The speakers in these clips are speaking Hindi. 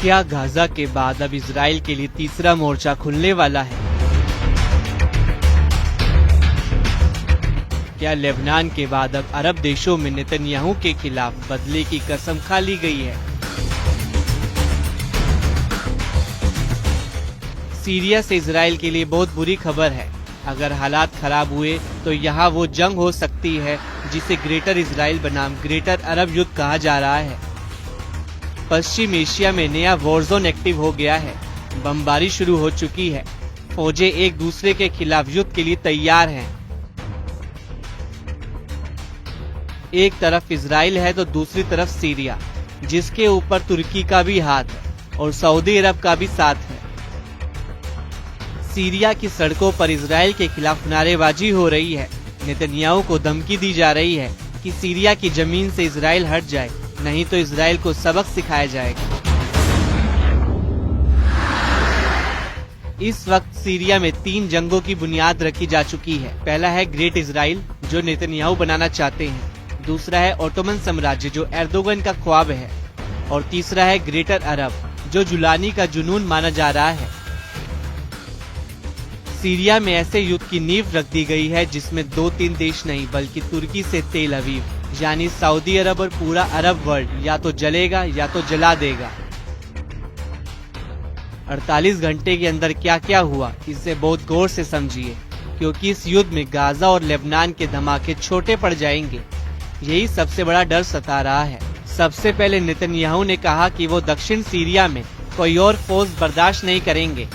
क्या गाजा के बाद अब इजराइल के लिए तीसरा मोर्चा खुलने वाला है? क्या लेबनान के बाद अब अरब देशों में नेतन्याहू के खिलाफ बदले की कसम खा ली गई है? सीरिया से इजराइल के लिए बहुत बुरी खबर है। अगर हालात खराब हुए तो यहाँ वो जंग हो सकती है जिसे ग्रेटर इजराइल बनाम ग्रेटर अरब युद्ध कहा जा रहा है। पश्चिम एशिया में नया वॉरजोन एक्टिव हो गया है। बमबारी शुरू हो चुकी है। फौजें एक दूसरे के खिलाफ युद्ध के लिए तैयार हैं। एक तरफ इजराइल है तो दूसरी तरफ सीरिया, जिसके ऊपर तुर्की का भी हाथ है और सऊदी अरब का भी साथ है। सीरिया की सड़कों पर इजराइल के खिलाफ नारेबाजी हो रही है। नेतन्याहू को धमकी दी जा रही है कि सीरिया की जमीन से इजराइल हट जाए, नहीं तो इजराइल को सबक सिखाया जाएगा। इस वक्त सीरिया में 3 जंगों की बुनियाद रखी जा चुकी है। पहला है ग्रेट इजराइल, जो नेतन्याहू बनाना चाहते हैं। दूसरा है ओटोमन साम्राज्य, जो एर्दोगन का ख्वाब है। और तीसरा है ग्रेटर अरब, जो जुलानी का जुनून माना जा रहा है। सीरिया में ऐसे युद्ध की नींव रख दी गई है जिसमें 2-3 देश नहीं बल्कि तुर्की से तेल अवीव यानी सऊदी अरब और पूरा अरब वर्ल्ड या तो जलेगा या तो जला देगा। 48 घंटे के अंदर क्या क्या हुआ, इसे बहुत गौर से समझिए, क्योंकि इस युद्ध में गाजा और लेबनान के धमाके छोटे पड़ जाएंगे। यही सबसे बड़ा डर सता रहा है। सबसे पहले नेतन्याहू ने कहा कि वो दक्षिण सीरिया में कोई और फोर्स बर्दाश्त नहीं करेंगे,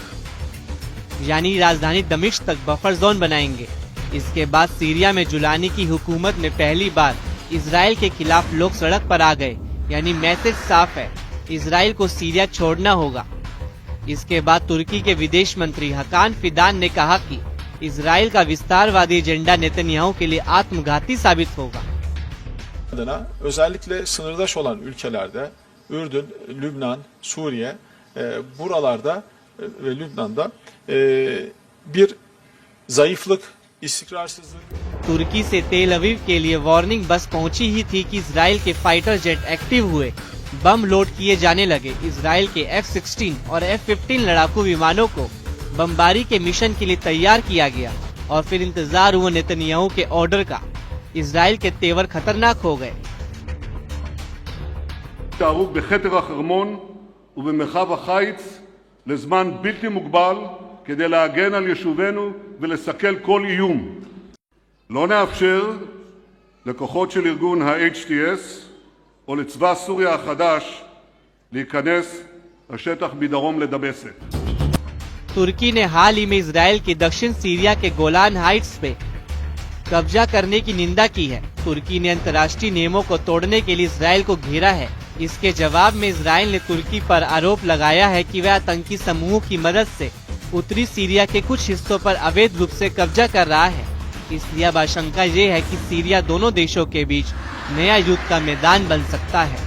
यानी राजधानी दमिश्क तक बफर जोन बनाएंगे। इसके बाद सीरिया में जुलानी की हुकूमत में पहली बार इजराइल के खिलाफ लोग सड़क पर आ गए, यानी मैसेज साफ है, इजराइल को सीरिया छोड़ना होगा। इसके बाद तुर्की के विदेश मंत्री हकान फिदान ने कहा कि इजराइल का विस्तारवादी एजेंडा नेतन्याहू के लिए आत्मघाती साबित होगा। Özellikle sınırdaş olan ülkelerde Ürdün, Lübnan, Suriye buralarda ve Lübnan'da bir zayıflık, istikrarsızlık। तुर्की से तेल अवीव के लिए वार्निंग बस पहुंची ही थी कि इजराइल के फाइटर जेट एक्टिव हुए, बम लोड किए जाने लगे। इजराइल के F-16 और F-15 लड़ाकू विमानों को बमबारी के मिशन के लिए तैयार किया गया और फिर इंतजार हुआ नेतन्याहू के ऑर्डर का। इजराइल के तेवर खतरनाक हो गए। תערוך בחתר החרמון ובמרחב החיץ לזמן בלתי מוגבל כדי להגן על יישובינו ולסכל כל איום. לא נאפשר לכוחות של ארגון ה-HTS או לצבא סוריה החדש להיכנס לשטח מדרום לדמשק. तुर्की ने हाल ही में इजराइल के दक्षिण सीरिया के गोलान हाइट्स पे कब्जा करने की निंदा की है। तुर्की ने अंतर्राष्ट्रीय नियमों को तोड़ने के लिए इजराइल को घेरा है। इसके जवाब में इजराइल ने तुर्की पर आरोप लगाया है कि वह आतंकी समूहों की मदद से उत्तरी सीरिया के कुछ हिस्सों पर अवैध रूप से कब्जा कर रहा है। इसलिए अब आशंका ये है कि सीरिया दोनों देशों के बीच नया युद्ध का मैदान बन सकता है।